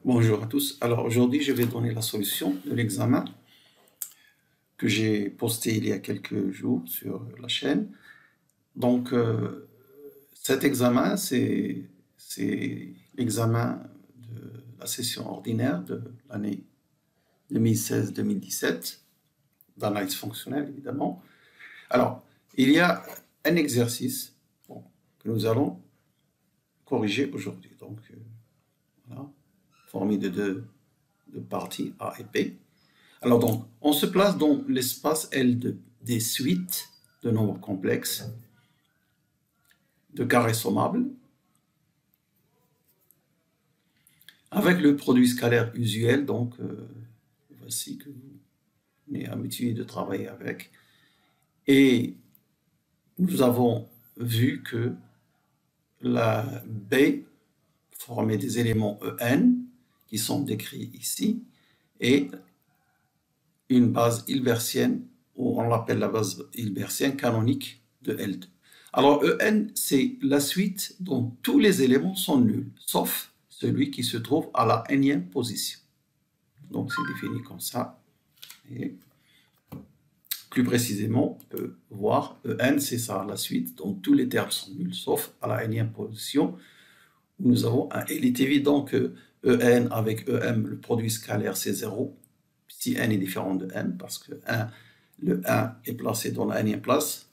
Bonjour à tous. Alors aujourd'hui, je vais donner la solution de l'examen que j'ai posté il y a quelques jours sur la chaîne. Donc cet examen, c'est l'examen de la session ordinaire de l'année 2016-2017, d'analyse fonctionnelle évidemment. Alors, il y a un exercice que nous allons corriger aujourd'hui. Donc voilà, formé de deux parties A et B. Alors donc, on se place dans l'espace L des suites de nombres complexes de carrés sommables avec le produit scalaire usuel, donc voici que vous êtes habitué de travailler avec. Et nous avons vu que la B formait des éléments En qui sont décrits ici et une base hilbertienne, ou on l'appelle la base hilbertienne canonique de L2. Alors En, c'est la suite dont tous les éléments sont nuls, sauf celui qui se trouve à la nème position. Donc c'est défini comme ça. Et plus précisément, on peut voir En, c'est ça, la suite dont tous les termes sont nuls, sauf à la nème position, où nous avons un. Il est évident que En avec Em, le produit scalaire, c'est 0. Si n est différent de n, parce que le 1 est placé dans la nème place,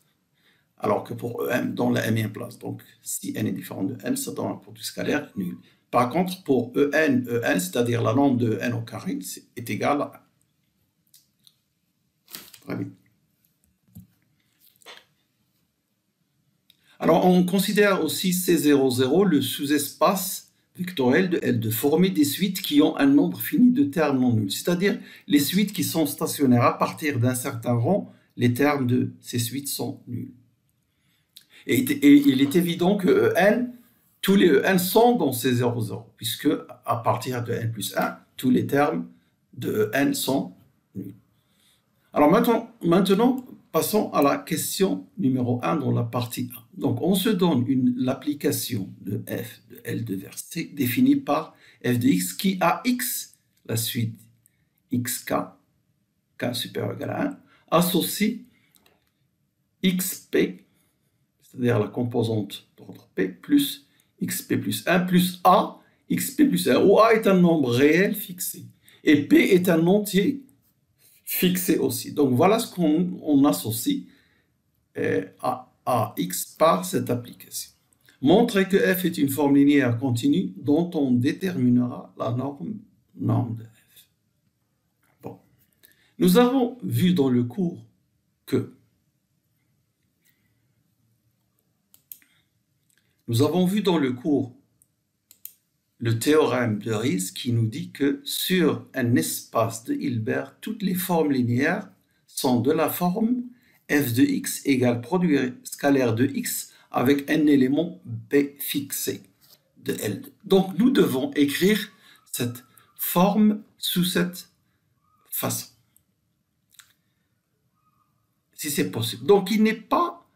alors que pour Em, dans la nème place. Donc, si n est différent de n, ça donne un produit scalaire nul. Par contre, pour En, c'est-à-dire la norme de n au carré, est égale à 1. Très bien. Alors, on considère aussi C00 le sous-espace vectoriel de L2, former des suites qui ont un nombre fini de termes non nuls, c'est-à-dire les suites qui sont stationnaires. À partir d'un certain rang, les termes de ces suites sont nuls. Et il est évident que En, tous les En sont dans C00, puisque à partir de n plus 1, tous les termes de En sont nuls. Alors maintenant, passons à la question numéro 1 dans la partie 1. Donc, on se donne l'application de f de L2 vers C définie par f de x qui a x, la suite xk, k supérieur ou égal à 1, associe xp, c'est-à-dire la composante d'ordre p, plus xp plus 1, plus a, xp plus 1, où a est un nombre réel fixé, et p est un entier fixé aussi. Donc voilà ce qu'on associe à x par cette application. Montrer que f est une forme linéaire continue dont on déterminera la norme de f. Bon. Nous avons vu dans le cours que le théorème de Riesz qui nous dit que sur un espace de Hilbert, toutes les formes linéaires sont de la forme f de x égale produit scalaire de x avec un élément b fixé de L2. Donc nous devons écrire cette forme sous cette façon, si c'est possible. Donc il n'est pas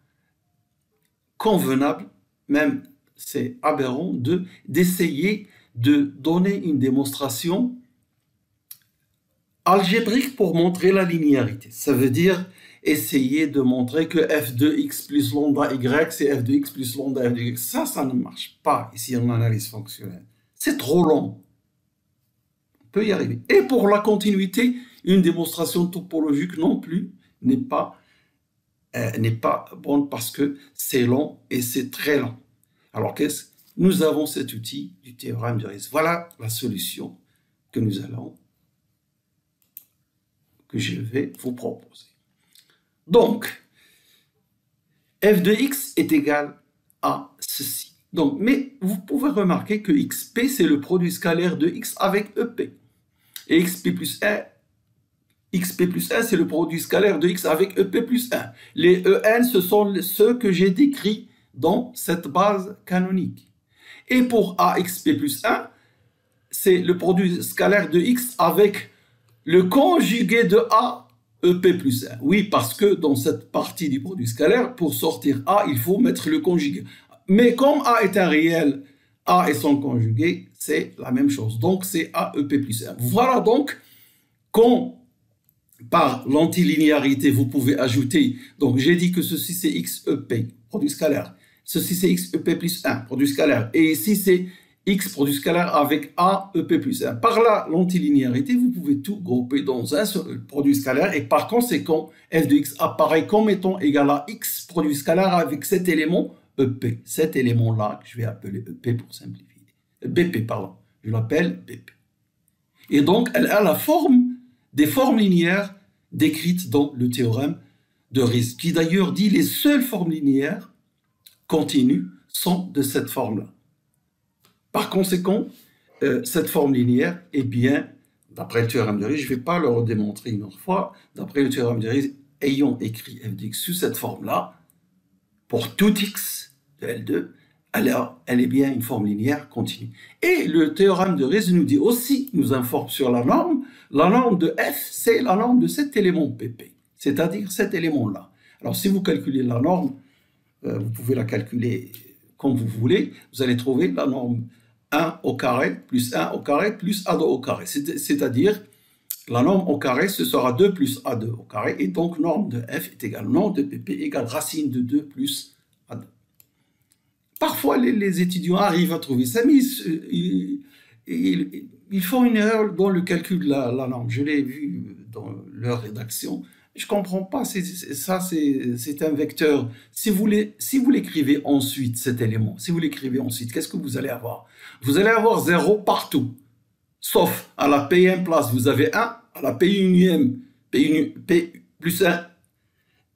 convenable, même c'est aberrant, d'essayer de donner une démonstration algébrique pour montrer la linéarité. Ça veut dire essayer de montrer que f de x plus lambda y, c'est f de x plus lambda y. Ça ne marche pas ici en analyse fonctionnelle. C'est trop long. On peut y arriver. Et pour la continuité, une démonstration topologique non plus n'est pas bonne parce que c'est long et c'est très long. Alors nous avons cet outil du théorème de Riesz. Voilà la solution que je vais vous proposer. Donc, f de x est égal à ceci. Donc, mais vous pouvez remarquer que xp, c'est le produit scalaire de x avec ep. Et xp plus 1, c'est le produit scalaire de x avec ep plus 1. Les en, ce sont ceux que j'ai décrits dans cette base canonique. Et pour axp plus 1, c'est le produit scalaire de x avec le conjugué de a, ep plus 1. Oui, parce que dans cette partie du produit scalaire, pour sortir a, il faut mettre le conjugué. Mais comme a est un réel A et son conjugué, c'est la même chose. Donc, c'est AEP plus 1. Voilà donc quand, par l'antilinéarité, vous pouvez ajouter. Donc, j'ai dit que ceci, c'est XEP, produit scalaire. Ceci, c'est XEP plus 1, produit scalaire. Et ici, c'est X, produit scalaire avec AEP plus 1. Par là, l'antilinéarité, vous pouvez tout grouper dans un seul produit scalaire. Et par conséquent, f de x apparaît comme étant égal à X, produit scalaire avec cet élément EP. Cet élément-là, que je vais appeler EP pour simplifier. BP, pardon. Je l'appelle BP. Et donc, elle a la forme des formes linéaires décrites dans le théorème de Riesz, qui d'ailleurs dit les seules formes linéaires continues sont de cette forme-là. Par conséquent, cette forme linéaire est bien, d'après le théorème de Riesz, je ne vais pas le redémontrer une autre fois, d'après le théorème de Riesz, ayant écrit f de x sous cette forme-là, pour tout x de L2, alors elle est bien une forme linéaire continue. Et le théorème de Riesz nous dit aussi, nous informe sur la norme de f, c'est la norme de cet élément pp, c'est-à-dire cet élément-là. Alors si vous calculez la norme, vous pouvez la calculer comme vous voulez, vous allez trouver la norme 1 au carré plus 1 au carré plus A2 au carré, c'est-à-dire la norme au carré, ce sera 2 plus A2 au carré, et donc norme de f est égale norme de pp égale racine de 2 plus A2. Parfois, les étudiants arrivent à trouver ça, mais ils font une erreur dans le calcul de la norme. Je l'ai vu dans leur rédaction. Je ne comprends pas, c'est un vecteur. Si vous l'écrivez ensuite, cet élément, si vous l'écrivez ensuite, qu'est-ce que vous allez avoir? Vous allez avoir 0 partout. Sauf à la P1 place, vous avez 1. À la P1 P plus 1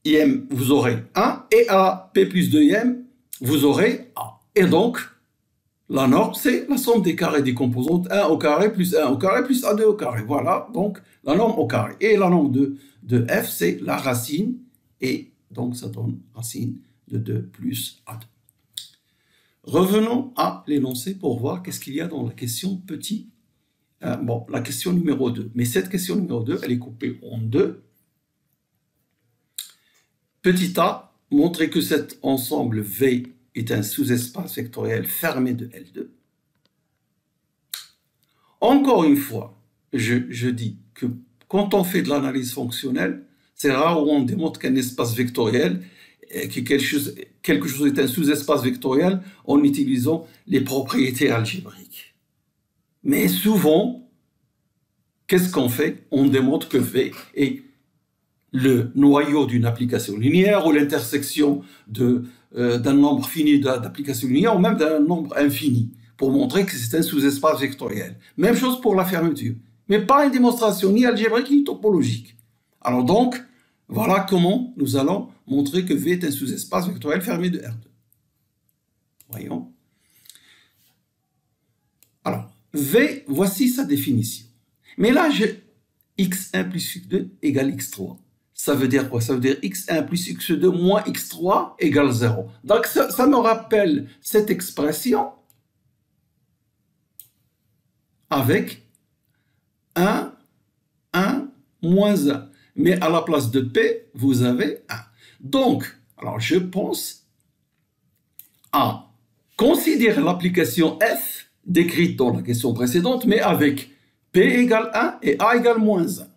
ième, vous aurez 1. Et à la P plus 2 ième, vous aurez A. Et donc, la norme, c'est la somme des carrés des composantes 1 au carré plus 1 au carré plus A2 au carré. Voilà, donc la norme au carré. Et la norme de f, c'est la racine. Et donc, ça donne racine de 2 plus A2. Revenons à l'énoncé pour voir qu'est-ce qu'il y a dans la question petit. Bon, la question numéro 2. Mais cette question numéro 2, elle est coupée en deux. Petit a, montrer que cet ensemble V est un sous-espace vectoriel fermé de L2. Encore une fois, je dis que quand on fait de l'analyse fonctionnelle, c'est rare où on démontre qu'un espace vectoriel, que quelque chose est un sous-espace vectoriel en utilisant les propriétés algébriques. Mais souvent, qu'est-ce qu'on fait? On démontre que V est le noyau d'une application linéaire ou l'intersection d'un nombre fini d'applications linéaires ou même d'un nombre infini pour montrer que c'est un sous-espace vectoriel. Même chose pour la fermeture, mais pas une démonstration ni algébrique ni topologique. Alors donc, voilà comment nous allons montrer que V est un sous-espace vectoriel fermé de R2. Voyons. Alors, V, voici sa définition. Mais là, j'ai x1 plus x2 égale x3. Ça veut dire quoi? Ça veut dire x1 plus x2 moins x3 égale 0. Donc, ça me rappelle cette expression avec 1, 1, moins 1. Mais à la place de P, vous avez 1. Donc, alors je pense à considérer l'application F décrite dans la question précédente, mais avec P égale 1 et A égale moins 1.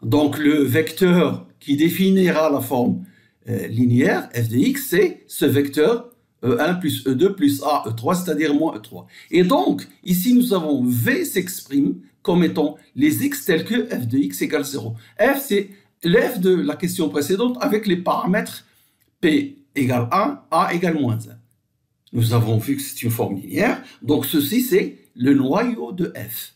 Donc, le vecteur qui définira la forme linéaire, f de x, c'est ce vecteur E1 plus E2 plus A, E3, c'est-à-dire moins E3. Et donc, ici, nous avons V s'exprime comme étant les x tels que f de x égale 0. F, c'est l'f de la question précédente avec les paramètres P égale 1, A égale moins 1. Nous avons vu que c'est une forme linéaire, donc ceci, c'est le noyau de f.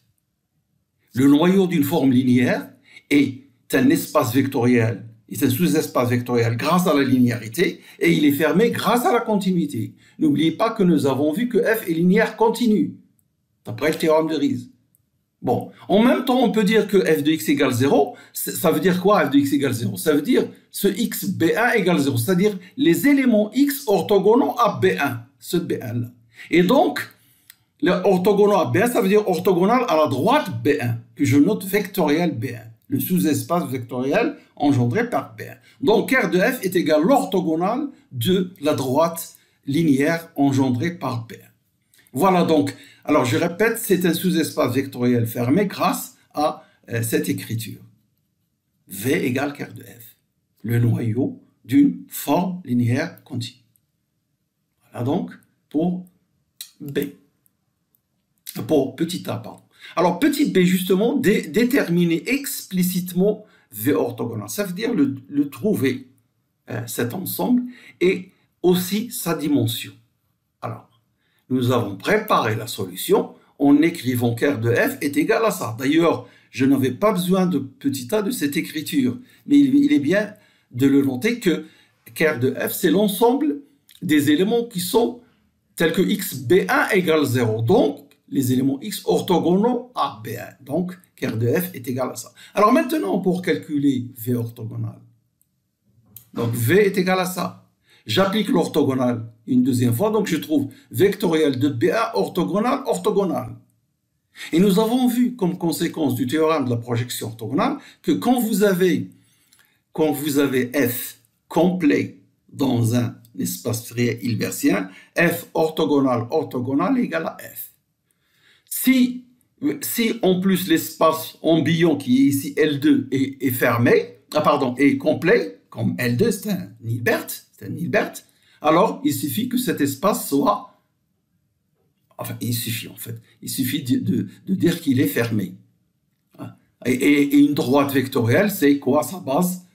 Le noyau d'une forme linéaire est un espace vectoriel, est un sous-espace vectoriel grâce à la linéarité et il est fermé grâce à la continuité. N'oubliez pas que nous avons vu que f est linéaire continue, d'après le théorème de Riesz. Bon, en même temps, on peut dire que f de x égale 0. Ça veut dire quoi f de x égale 0? Ça veut dire ce x B1 égale 0, c'est-à-dire les éléments x orthogonaux à B1, ce B1-là. Et donc, le orthogonal à B1, ça veut dire orthogonal à la droite B1, que je note vectoriel B1, le sous-espace vectoriel engendré par B1. Donc, R de f est égal à l'orthogonal de la droite linéaire engendrée par B1. Voilà donc, alors je répète, c'est un sous-espace vectoriel fermé grâce à cette écriture. V égale ker de F, le noyau d'une forme linéaire continue. Voilà donc pour B, pour petit a, pardon. Alors petit b, justement, déterminer explicitement V orthogonal. Ça veut dire le trouver, cet ensemble, et aussi sa dimension. Alors, nous avons préparé la solution en écrivant ker de F est égal à ça. D'ailleurs, je n'avais pas besoin de petit a de cette écriture, mais il est bien de le noter que ker de F, c'est l'ensemble des éléments qui sont tels que xb1 égale 0. Donc, les éléments x orthogonaux à B1. Donc, ker de F est égal à ça. Alors maintenant, pour calculer V orthogonal, donc V est égal à ça. J'applique l'orthogonal une deuxième fois, donc je trouve vectoriel de B1 orthogonal, orthogonal. Et nous avons vu, comme conséquence du théorème de la projection orthogonale, que quand vous avez F complet dans un espace réel hilbertien, F orthogonal, orthogonal égale à F. Si en plus l'espace ambiant qui est ici L2 est fermé, est complet, comme L2 c'est un Hilbert, alors il suffit que cet espace soit, enfin il suffit de dire qu'il est fermé. Et une droite vectorielle, c'est quoi sa base?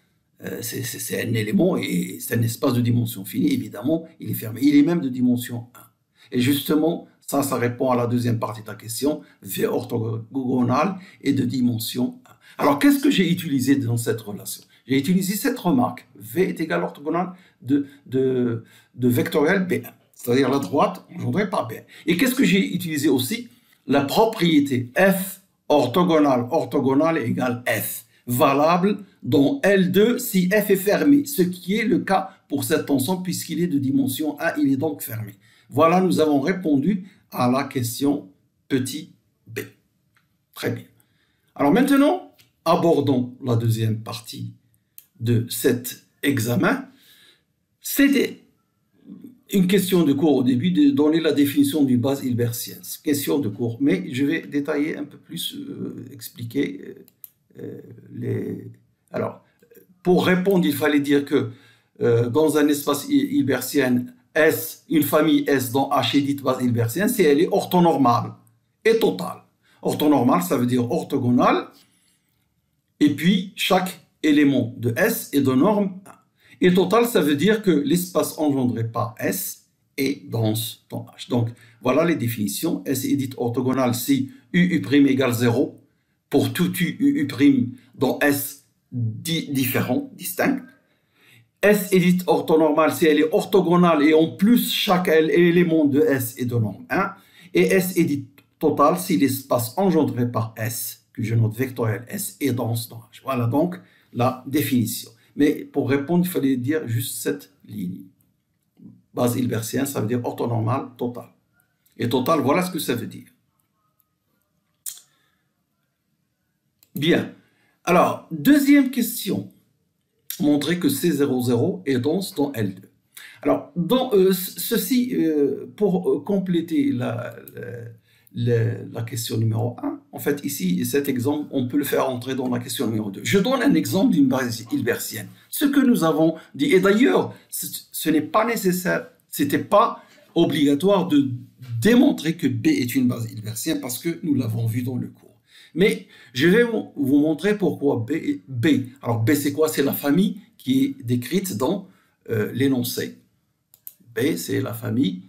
C'est un élément et c'est un espace de dimension finie, évidemment, il est fermé. Il est même de dimension 1. Et justement, ça répond à la deuxième partie de ta question. V orthogonal est de dimension 1. Alors, qu'est-ce que j'ai utilisé dans cette relation? J'ai utilisé cette remarque. V est égal à orthogonal de vectoriel B1. C'est-à-dire la droite engendrée par B1. Et qu'est-ce que j'ai utilisé aussi? La propriété F orthogonal égale F. Valable dans L2 si F est fermé, ce qui est le cas pour cet ensemble puisqu'il est de dimension 1, il est donc fermé. Voilà, nous avons répondu à la question petit b. Très bien. Alors maintenant, abordons la deuxième partie de cet examen. C'était une question de cours au début de donner la définition d'une base hilbertienne. Question de cours, mais je vais détailler un peu plus, expliquer Alors, pour répondre, il fallait dire que dans un espace hilbertien, S, une famille S dont H est dite base hilbertienne, si elle est orthonormale et totale. Orthonormale, ça veut dire orthogonale, et puis chaque élément de S est de norme 1. Et totale, ça veut dire que l'espace engendré par S est dense dans H. Donc, voilà les définitions. S est dite orthogonale si UU' égale 0 pour tout UU' dont S différent, distinct. S est dite orthonormale si elle est orthogonale et en plus chaque élément de S est de norme 1. Et S est dite totale si l'espace engendré par S, que je note vectoriel S, est dense dans H. Voilà donc la définition. Mais pour répondre, il fallait dire juste cette ligne. Base hilbertienne, ça veut dire orthonormale totale. Et totale, voilà ce que ça veut dire. Bien. Alors, deuxième question. Montrer que C00 est dense dans L2. Alors, dans ceci, pour compléter la question numéro 1, en fait, ici, cet exemple, on peut le faire entrer dans la question numéro 2. Je donne un exemple d'une base hilbertienne. Ce que nous avons dit, et d'ailleurs, ce n'est pas nécessaire, ce n'était pas obligatoire de démontrer que B est une base hilbertienne parce que nous l'avons vu dans le cours. Mais je vais vous montrer pourquoi B. Alors B, c'est quoi? C'est la famille qui est décrite dans l'énoncé. B, c'est la famille,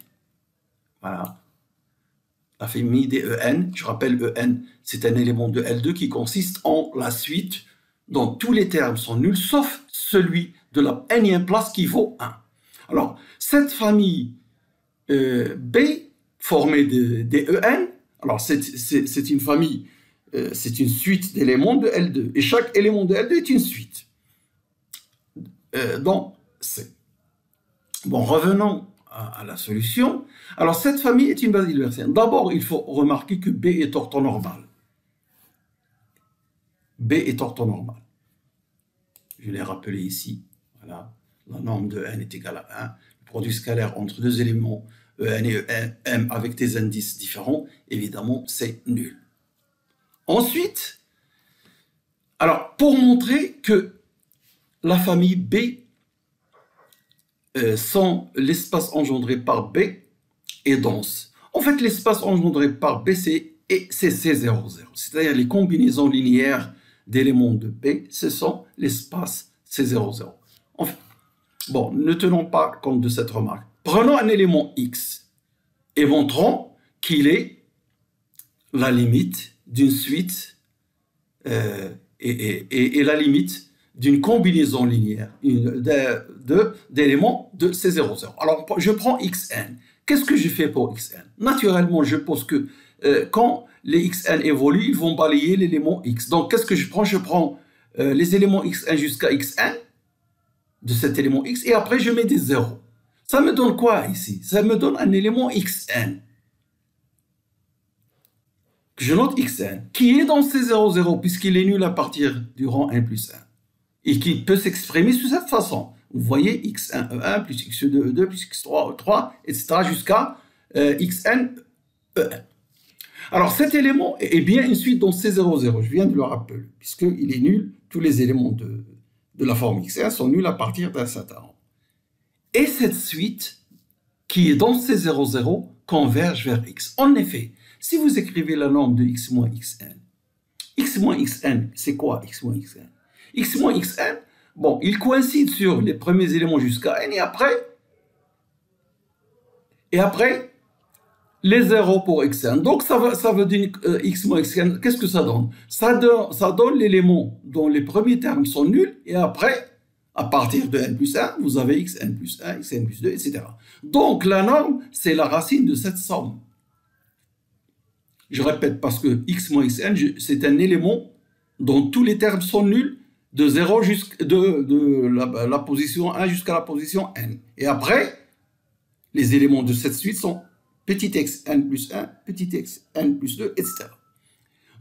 voilà, la famille des EN. Je rappelle, EN, c'est un élément de L2 qui consiste en la suite dont tous les termes sont nuls, sauf celui de la nème place qui vaut 1. Alors, cette famille B, formée des EN, alors c'est une famille, c'est une suite d'éléments de L2. Et chaque élément de L2 est une suite. Donc, C. Bon, revenons à la solution. Alors, cette famille est une base hilbertienne. D'abord, il faut remarquer que B est orthonormal. B est orthonormal. Je l'ai rappelé ici. Voilà. La norme de n est égale à 1. Le produit scalaire entre deux éléments EN et EM avec des indices différents, évidemment, c'est nul. Ensuite, alors, pour montrer que la famille B sans l'espace engendré par B est dense. En fait, l'espace engendré par B, c'est C00. C'est-à-dire les combinaisons linéaires d'éléments de B, ce sont l'espace C00. Enfin, bon, ne tenons pas compte de cette remarque. Prenons un élément X et montrons qu'il est la limite d'une suite et la limite d'une combinaison linéaire d'éléments de C00. Alors, je prends Xn. Qu'est-ce que je fais pour Xn? Naturellement, je pose que quand les Xn évoluent, ils vont balayer l'élément X. Donc, qu'est-ce que je prends? Je prends les éléments Xn jusqu'à Xn de cet élément X et après, je mets des zéros. Ça me donne quoi ici? Ça me donne un élément Xn. Je note Xn, qui est dans C00 puisqu'il est nul à partir du rang 1 plus 1. Et qui peut s'exprimer de cette façon. Vous voyez x1, e1, plus x2, e2, plus x3, e3, etc. jusqu'à xn, e1. Alors cet élément est bien une suite dans C00, je viens de le rappeler, puisqu'il est nul, tous les éléments de la forme x1 sont nuls à partir d'un certain rang. Et cette suite, qui est dans C00, converge vers x. En effet, si vous écrivez la norme de x moins xn, c'est quoi x moins xn? X moins xn, bon, il coïncide sur les premiers éléments jusqu'à n et après les zéros pour xn. Donc ça veut dire x moins xn, qu'est-ce que ça donne? Ça donne l'élément dont les premiers termes sont nuls et après, à partir de n plus 1, vous avez xn plus 1, xn plus 2, etc. Donc la norme, c'est la racine de cette somme. Je répète parce que x moins xn, c'est un élément dont tous les termes sont nuls de 0 de la position 1 jusqu'à la position n. Et après, les éléments de cette suite sont petit x n plus 1, petit x n plus 2, etc.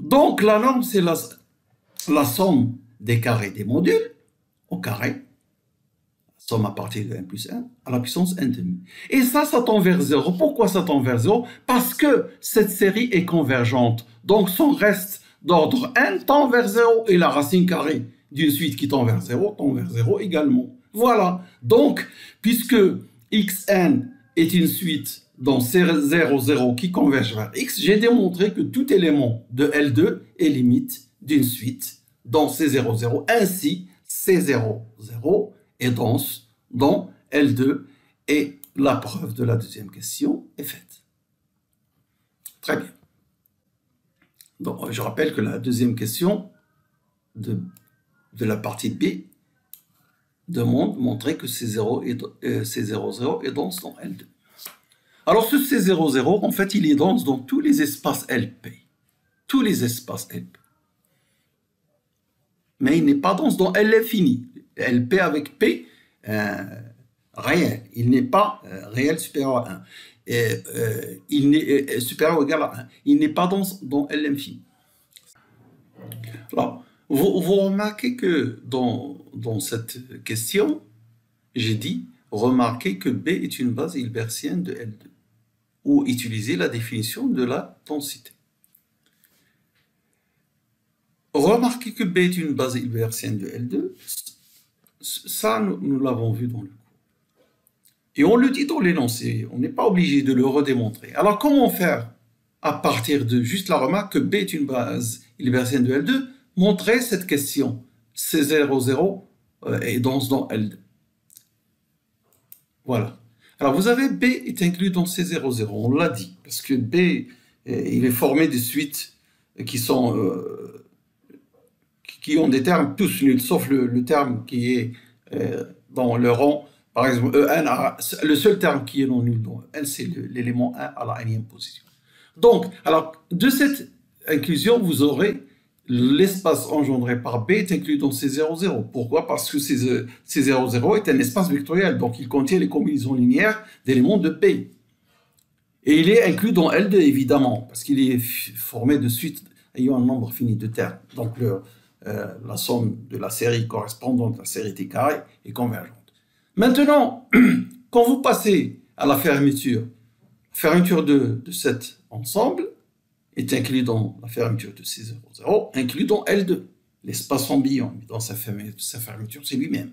Donc, la norme, c'est la somme des carrés des modules au carré, somme à partir de n plus 1, à la puissance n demi. Et ça tend vers 0. Pourquoi ça tend vers 0? Parce que cette série est convergente. Donc, son reste d'ordre n tend vers 0 et la racine carrée d'une suite qui tend vers 0 également. Voilà. Donc, puisque xn est une suite dans C00 qui converge vers x, j'ai démontré que tout élément de L2 est limite d'une suite dans C00. Ainsi, C00 est dense dans L2 et la preuve de la deuxième question est faite. Très bien. Donc, je rappelle que la deuxième question de la partie B demande de montrer que C00 est dense dans L2. Alors ce C00, en fait, il est dense dans tous les espaces LP. Tous les espaces LP. Mais il n'est pas dense dans L infini. LP avec P réel. Il n'est pas réel supérieur à 1. Il n'est supérieur ou égal à 1. Il n'est pas dense dans L infini. Alors, vous remarquez que dans cette question, j'ai dit, remarquez que B est une base hilbertienne de L2, ou utiliser la définition de la densité. Remarquez que B est une base hilbertienne de L2, ça nous l'avons vu dans le cours. Et on le dit dans l'énoncé, on n'est pas obligé de le redémontrer. Alors comment faire à partir de juste la remarque que B est une base hilbertienne de L2, montrer cette question, C00 est dense dans L2. Voilà. Alors vous avez B est inclus dans C00, on l'a dit, parce que B, il est formé de suites qui ont des termes tous nuls, sauf le terme qui est dans le rang, par exemple, EN, le seul terme qui est non nul dans EN, c'est l'élément 1 à la nème position. Donc, alors, de cette inclusion, vous aurez l'espace engendré par B est inclus dans C00. Pourquoi? Parce que C00 est un espace vectoriel, donc il contient les combinaisons linéaires d'éléments de B. Et il est inclus dans L2, évidemment, parce qu'il est formé de suites ayant un nombre fini de termes. Donc la somme de la série correspondante à la série T carré est convergente. Maintenant, quand vous passez à la fermeture fermeture de cet ensemble est inclus dans la fermeture de C00, inclus dans L2. L'espace ambiant, dans sa fermeture, c'est lui-même.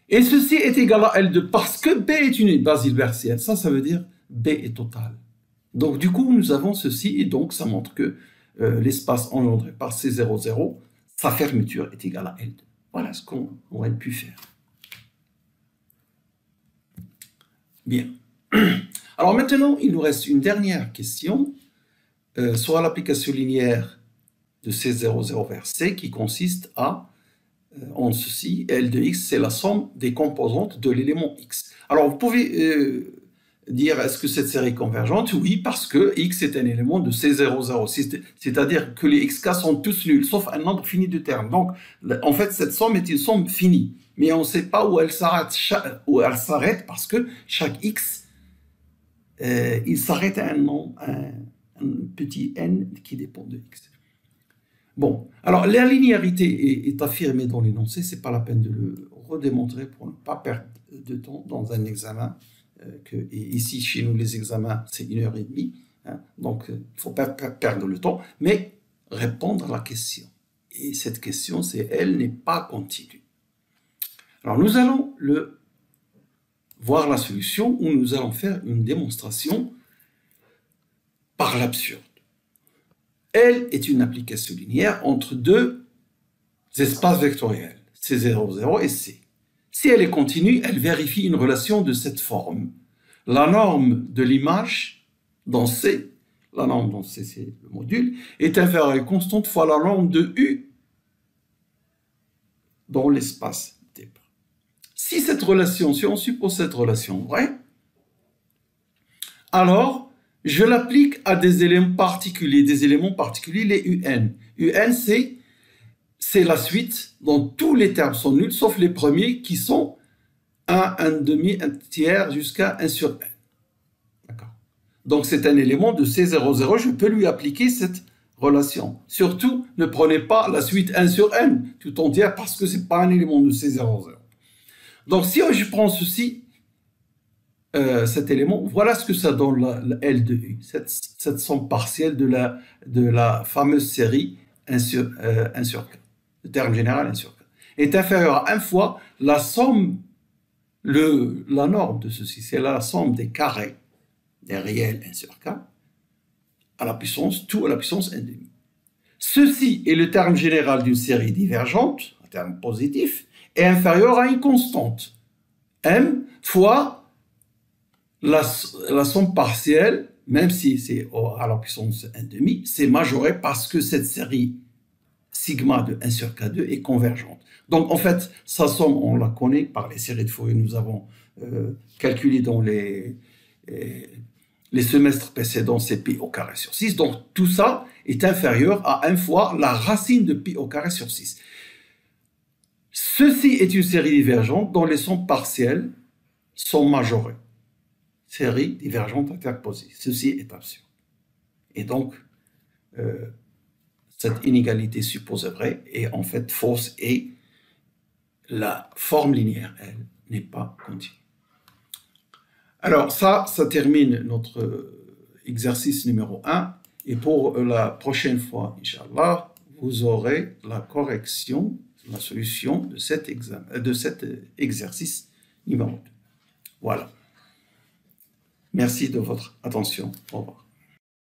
Et ceci est égal à L2 parce que B est une base hilbertienne. Ça veut dire B est total. Donc, du coup, nous avons ceci, et donc ça montre que l'espace engendré par C00, sa fermeture est égale à L2. Voilà ce qu'on aurait pu faire. Bien. Alors maintenant, il nous reste une dernière question sur l'application linéaire de C00 vers C qui consiste en ceci, L de X, c'est la somme des composantes de l'élément X. Alors vous pouvez dire, est-ce que cette série est convergente? Oui, parce que X est un élément de C00, c'est-à-dire que les XK sont tous nuls, sauf un nombre fini de termes. Donc, en fait, cette somme est une somme finie, mais on ne sait pas où elle s'arrête, parce que chaque X, il s'arrête à un petit n qui dépend de X. Bon, alors la linéarité est affirmée dans l'énoncé, c'est pas la peine de le redémontrer pour ne pas perdre de temps dans un examen. Et ici, chez nous, les examens, c'est 1h30, hein, donc il ne faut pas perdre le temps, mais répondre à la question. Et cette question, c'est elle n'est pas continue. Alors nous allons voir la solution où nous allons faire une démonstration par l'absurde. L est une application linéaire entre deux espaces vectoriels, C00 et C. Si elle est continue, elle vérifie une relation de cette forme. La norme de l'image dans C, la norme dans C, c'est le module, est inférieure à une constante fois la norme de U dans l'espace type. Si on suppose cette relation vraie, alors je l'applique à des éléments particuliers, les UN. UN, c'est la suite dont tous les termes sont nuls, sauf les premiers qui sont 1, 1 demi, 1 tiers, jusqu'à 1 sur n. D'accord. Donc c'est un élément de C00, je peux lui appliquer cette relation. Surtout, ne prenez pas la suite 1 sur n tout entière parce que ce n'est pas un élément de C00. Donc si je prends ceci, cet élément, voilà ce que ça donne la L de U, cette somme partielle de la fameuse série 1 sur K. Le terme général 1 sur K est inférieur à 1 fois la somme, la norme de ceci, c'est la somme des carrés des réels 1 sur K à la puissance, tout à la puissance 1 demi. Ceci est le terme général d'une série divergente, un terme positif, est inférieur à une constante, m fois la somme partielle, même si c'est à la puissance 1 demi, c'est majoré parce que cette série sigma de 1 sur K2 est convergente. Donc en fait, sa somme, on la connaît par les séries de Fourier, nous avons calculé dans les semestres précédents, c'est pi au carré sur 6. Donc tout ça est inférieur à 1 fois la racine de pi au carré sur 6. Ceci est une série divergente dont les sommes partielles sont majorées. Série divergente interposée. Ceci est absurde. Et donc, cette inégalité supposée vraie est en fait fausse et la forme linéaire, elle, n'est pas continue. Alors ça termine notre exercice numéro 1. Et pour la prochaine fois, Inch'Allah, vous aurez la correction, la solution de cet exercice numéro 2. Voilà. Merci de votre attention. Au revoir.